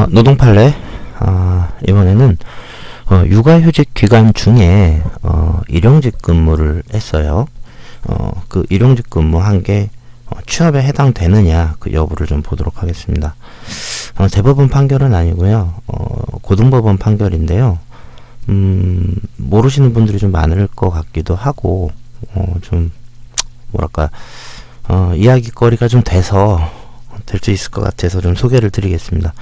노동판례. 이번에는 육아휴직 기간 중에 일용직 근무를 했어요. 그 일용직 근무한 게 취업에 해당되느냐 그 여부를 좀 보도록 하겠습니다. 대법원 판결은 아니고요. 고등법원 판결인데요. 모르시는 분들이 좀 많을 것 같기도 하고 좀 뭐랄까 이야기거리가 좀 돼서 될 수 있을 것 같아서 좀 소개를 드리겠습니다.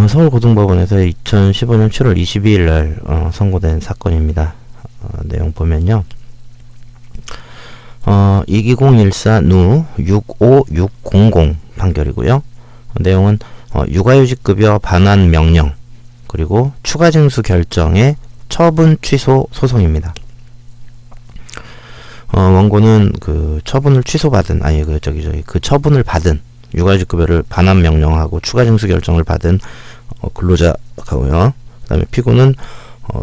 서울고등법원에서 2015년 7월 22일 날 선고된 사건입니다. 내용 보면요. 22014 누 65600 판결이고요. 내용은 육아휴직급여 반환 명령 그리고 추가 징수 결정의 처분 취소 소송입니다. 원고는 그 처분을 취소받은 그 처분을 받은 육아휴직급여를 반환 명령하고 추가 징수 결정을 받은 근로자고요. 그다음에 피고는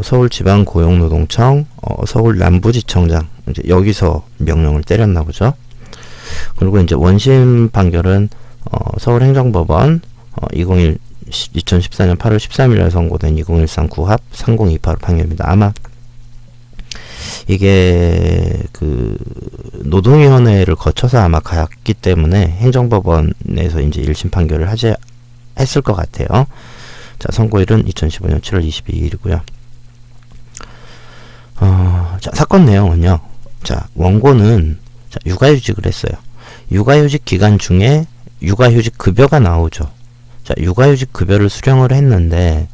서울지방고용노동청 서울 남부지청장 이제 여기서 명령을 때렸나 보죠. 그리고 이제 원심 판결은 서울행정법원 2014년 8월 13일에 선고된 2013 구합 3028 판결입니다. 아마 이게 그 노동위원회를 거쳐서 아마 갔기 때문에 행정법원에서 이제 1심 판결을 했을 것 같아요. 자, 선고일은 2015년 7월 22일이고요. 자, 사건 내용은요. 자, 원고는 육아휴직을 했어요. 육아휴직 기간 중에 육아휴직 급여가 나오죠. 자, 육아휴직 급여를 수령을 했는데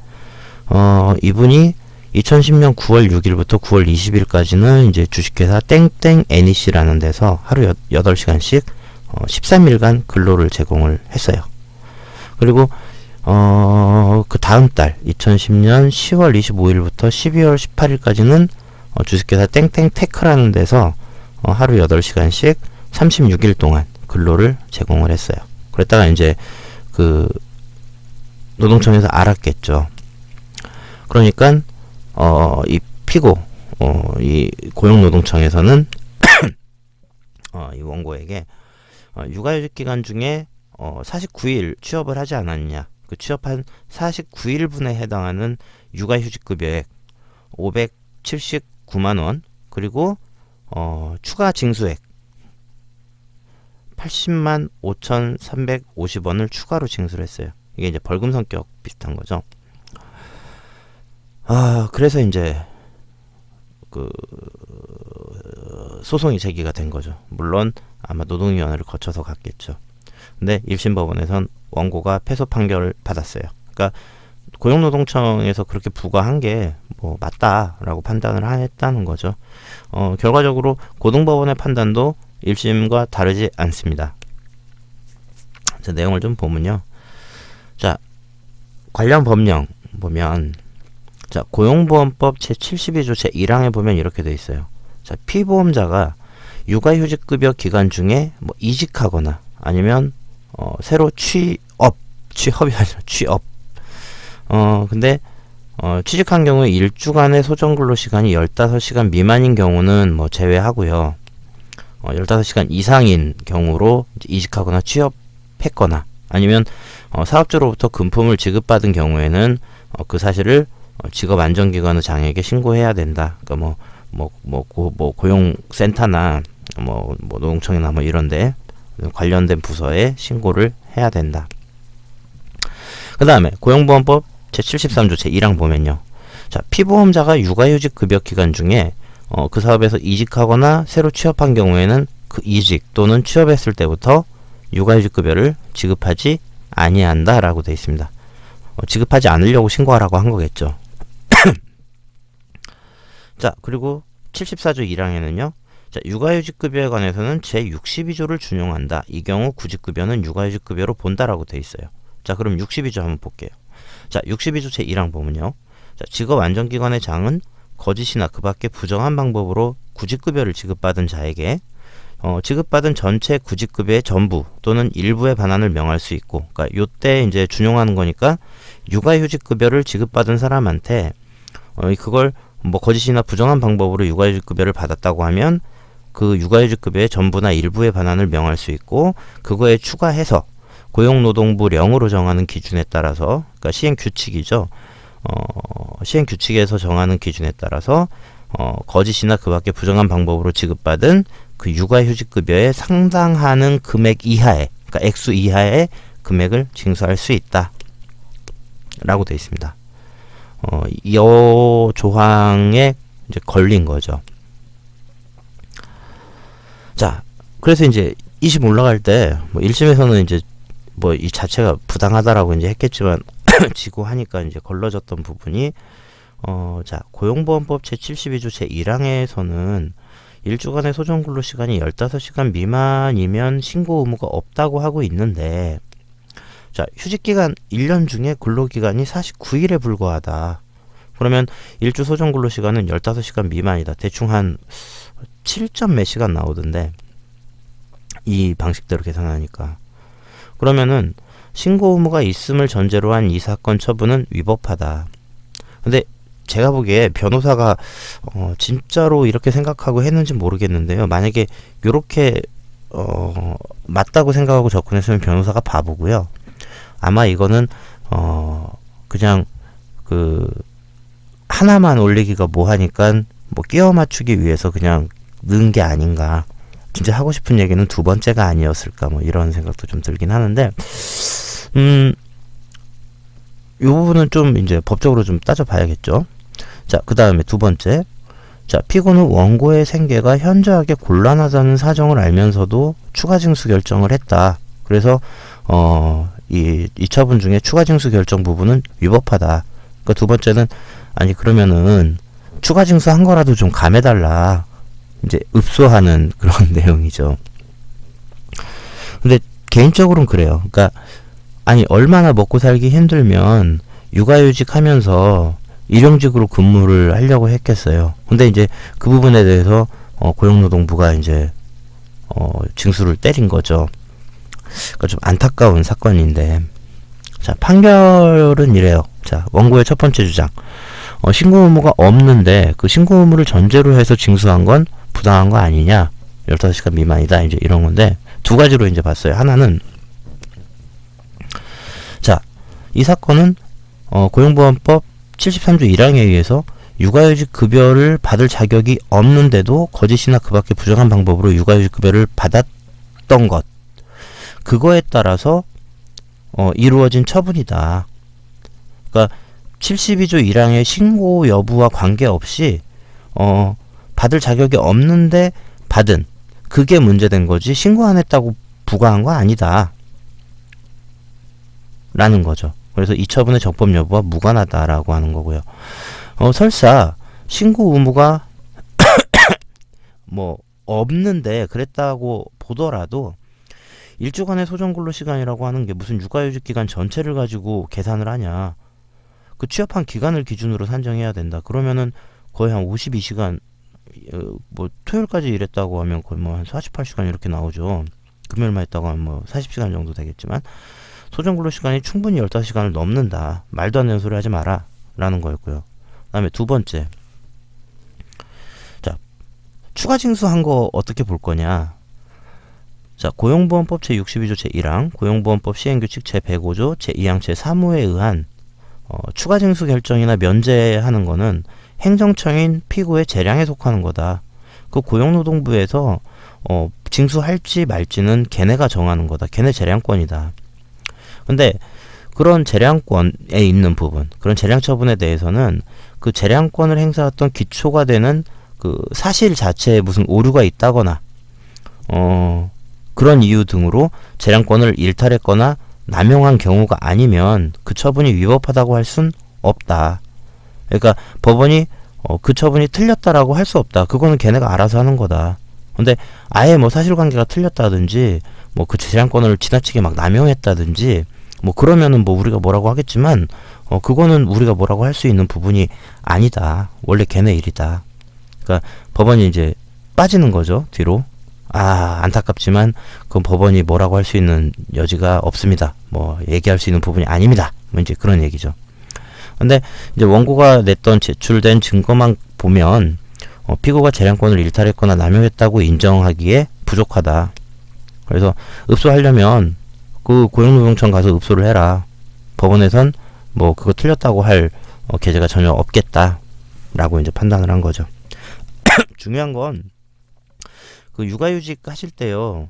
이분이 2010년 9월 6일부터 9월 20일까지는 이제 주식회사 땡땡 NEC라는 데서 하루 8시간씩 13일간 근로를 제공을 했어요. 그리고 그 다음 달 2010년 10월 25일부터 12월 18일까지는 주식회사 땡땡테크라는 데서 하루 8시간씩 36일 동안 근로를 제공을 했어요. 그랬다가 이제 그 노동청에서 알았겠죠. 그러니까 이 피고 이 고용노동청에서는 이 원고에게 육아휴직 기간 중에 49일 취업을 하지 않았냐, 그 취업한 49일분에 해당하는 육아휴직 급여액 579만원 그리고 추가 징수액 80만 5,350원을 추가로 징수를 했어요. 이게 이제 벌금 성격 비슷한 거죠. 그래서 이제 그 소송이 제기가 된 거죠. 물론 아마 노동위원회를 거쳐서 갔겠죠. 근데 1심 법원에선 원고가 패소 판결을 받았어요. 그러니까 고용노동청에서 그렇게 부과한 게 뭐 맞다라고 판단을 했다는 거죠. 결과적으로 고등법원의 판단도 1심과 다르지 않습니다. 자, 내용을 좀 보면요. 자, 관련 법령 보면 자, 고용보험법 제72조 제1항에 보면 이렇게 돼 있어요. 자, 피보험자가 육아휴직급여 기간 중에 뭐 이직하거나 아니면 새로 취업이 아니라 취업. 근데 취직한 경우에 일주간의 소정근로시간이 15시간 미만인 경우는 뭐 제외하고요. 15시간 이상인 경우로 이직하거나 취업했거나 아니면 사업주로부터 금품을 지급받은 경우에는 그 사실을 직업안전기관의 장에게 신고해야 된다. 그러니까 고용센터나 노동청이나 뭐 이런데 관련된 부서에 신고를 해야 된다. 그 다음에 고용보험법 제73조 제1항 보면요. 자, 피보험자가 육아휴직 급여 기간 중에 그 사업에서 이직하거나 새로 취업한 경우에는 그 이직 또는 취업했을 때부터 육아휴직 급여를 지급하지 아니한다라고 되어 있습니다. 지급하지 않으려고 신고하라고 한 거겠죠. 자, 그리고 74조 1항에는요. 자, 육아휴직급여에 관해서는 제62조를 준용한다. 이 경우 구직급여는 육아휴직급여로 본다라고 되어 있어요. 자, 그럼 62조 한번 볼게요. 자, 62조 제1항 보면요. 자, 직업안전기관의 장은 거짓이나 그 밖의 부정한 방법으로 구직급여를 지급받은 자에게 지급받은 전체 구직급여의 전부 또는 일부의 반환을 명할 수 있고, 그러니까 요때 이제 준용하는 거니까 육아휴직급여를 지급받은 사람한테 그걸 뭐 거짓이나 부정한 방법으로 육아휴직급여를 받았다고 하면 그 육아휴직급여의 전부나 일부의 반환을 명할 수 있고, 그거에 추가해서 고용노동부령으로 정하는 기준에 따라서, 그러니까 시행규칙이죠. 시행규칙에서 정하는 기준에 따라서 거짓이나 그 밖에 부정한 방법으로 지급받은 그 육아휴직급여에 상당하는 금액 이하의, 그러니까 액수 이하의 금액을 징수할 수 있다 라고 되어 있습니다. 이 조항에 이제 걸린 거죠. 자, 그래서 이제 2심 올라갈 때 뭐 1심에서는 이제 뭐 이 자체가 부당하다라고 이제 했겠지만 지고 하니까 이제 걸러졌던 부분이 자, 고용보험법 제72조 제1항에서는 일주간의 소정근로시간이 15시간 미만이면 신고 의무가 없다고 하고 있는데, 자, 휴직기간 1년 중에 근로기간이 49일에 불과하다. 그러면 일주 소정근로시간은 15시간 미만이다. 대충 한 7점 몇 시간 나오던데, 이 방식대로 계산하니까. 그러면은 신고 의무가 있음을 전제로 한 이 사건 처분은 위법하다. 근데 제가 보기에 변호사가 진짜로 이렇게 생각하고 했는지 모르겠는데요. 만약에 이렇게 맞다고 생각하고 접근했으면 변호사가 바보고요. 아마 이거는 그냥 그 하나만 올리기가 뭐하니까 뭐 끼워 맞추기 위해서 그냥 넣은 게 아닌가. 진짜 하고 싶은 얘기는 두 번째가 아니었을까, 뭐 이런 생각도 좀 들긴 하는데, 이 부분은 좀 이제 법적으로 좀 따져봐야겠죠. 자, 그 다음에 두 번째. 자, 피고는 원고의 생계가 현저하게 곤란하다는 사정을 알면서도 추가 징수 결정을 했다. 그래서 이 처분 중에 추가 징수 결정 부분은 위법하다. 그러니까 두 번째는, 아니 그러면은 추가 징수 한 거라도 좀 감해달라. 이제 읍소하는 그런 내용이죠. 근데 개인적으로는 그래요. 그러니까 아니 얼마나 먹고 살기 힘들면 육아휴직 하면서 일용직으로 근무를 하려고 했겠어요. 근데 이제 그 부분에 대해서 고용노동부가 이제 징수를 때린 거죠. 그러니까 좀 안타까운 사건인데, 자, 판결은 이래요. 자, 원고의 첫 번째 주장. 신고 의무가 없는데 그 신고 의무를 전제로 해서 징수한 건 부당한 거 아니냐? 15시간 미만이다. 이제 이런 건데, 두 가지로 이제 봤어요. 하나는, 자, 이 사건은 고용보험법 73조 1항에 의해서 육아휴직 급여를 받을 자격이 없는데도 거짓이나 그 밖에 부정한 방법으로 육아휴직 급여를 받았던 것, 그거에 따라서 이루어진 처분이다. 그러니까 72조 1항의 신고 여부와 관계없이 받을 자격이 없는데 받은, 그게 문제된 거지 신고 안 했다고 부과한 거 아니다 라는 거죠. 그래서 이 처분의 적법 여부와 무관하다라고 하는 거고요. 설사 신고 의무가 뭐 없는데 그랬다고 보더라도 일주간의 소정근로시간이라고 하는 게 무슨 육아휴직 기간 전체를 가지고 계산을 하냐. 그 취업한 기간을 기준으로 산정해야 된다. 그러면은 거의 한 52시간, 뭐 토요일까지 일했다고 하면 거의 뭐 한 48시간 이렇게 나오죠. 금요일만 했다고 하면 뭐 40시간 정도 되겠지만, 소정근로시간이 충분히 15시간을 넘는다. 말도 안 되는 소리 하지 마라 라는 거였고요. 그 다음에 두 번째, 자, 추가 징수한 거 어떻게 볼 거냐. 자, 고용보험법 제62조 제1항, 고용보험법 시행규칙 제105조 제2항 제3호에 의한 추가 징수 결정이나 면제하는 거는 행정청인 피고의 재량에 속하는 거다. 그 고용노동부에서 징수할지 말지는 걔네가 정하는 거다. 걔네 재량권이다. 근데 그런 재량권에 있는 부분, 그런 재량 처분에 대해서는 그 재량권을 행사했던 기초가 되는 그 사실 자체에 무슨 오류가 있다거나 그런 이유 등으로 재량권을 일탈했거나 남용한 경우가 아니면 그 처분이 위법하다고 할 순 없다. 그러니까 법원이 그 처분이 틀렸다라고 할 수 없다. 그거는 걔네가 알아서 하는 거다. 근데 아예 뭐 사실관계가 틀렸다든지 뭐 그 재량권을 지나치게 막 남용했다든지 뭐 그러면은 뭐 우리가 뭐라고 하겠지만 그거는 우리가 뭐라고 할 수 있는 부분이 아니다. 원래 걔네 일이다. 그러니까 법원이 이제 빠지는 거죠. 뒤로. 안타깝지만 그 법원이 뭐라고 할 수 있는 여지가 없습니다. 뭐 얘기할 수 있는 부분이 아닙니다. 뭐 이제 그런 얘기죠. 근데 이제 원고가 냈던 제출된 증거만 보면 피고가 재량권을 일탈했거나 남용했다고 인정하기에 부족하다. 그래서 읍소하려면 그 고용노동청 가서 읍소를 해라. 법원에선 뭐 그거 틀렸다고 할 계제가 전혀 없겠다라고 이제 판단을 한 거죠. 중요한 건 그 육아휴직 하실 때요.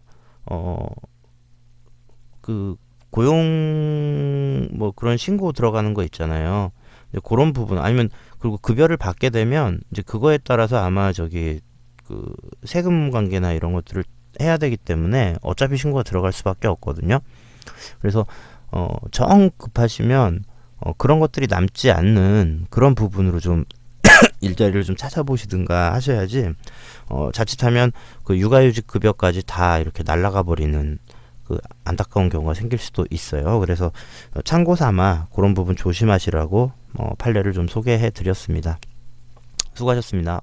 그 고용 뭐 그런 신고 들어가는 거 있잖아요. 이제 그런 부분 아니면 그리고 급여를 받게 되면 이제 그거에 따라서 아마 저기 그 세금 관계나 이런 것들을 해야 되기 때문에 어차피 신고가 들어갈 수밖에 없거든요. 그래서 정 급하시면 그런 것들이 남지 않는 그런 부분으로 좀 일자리를 좀 찾아보시든가 하셔야지 자칫하면 그 육아휴직 급여까지 다 이렇게 날아가 버리는 그 안타까운 경우가 생길 수도 있어요. 그래서 참고 삼아 그런 부분 조심하시라고 판례를 좀 소개해 드렸습니다. 수고하셨습니다.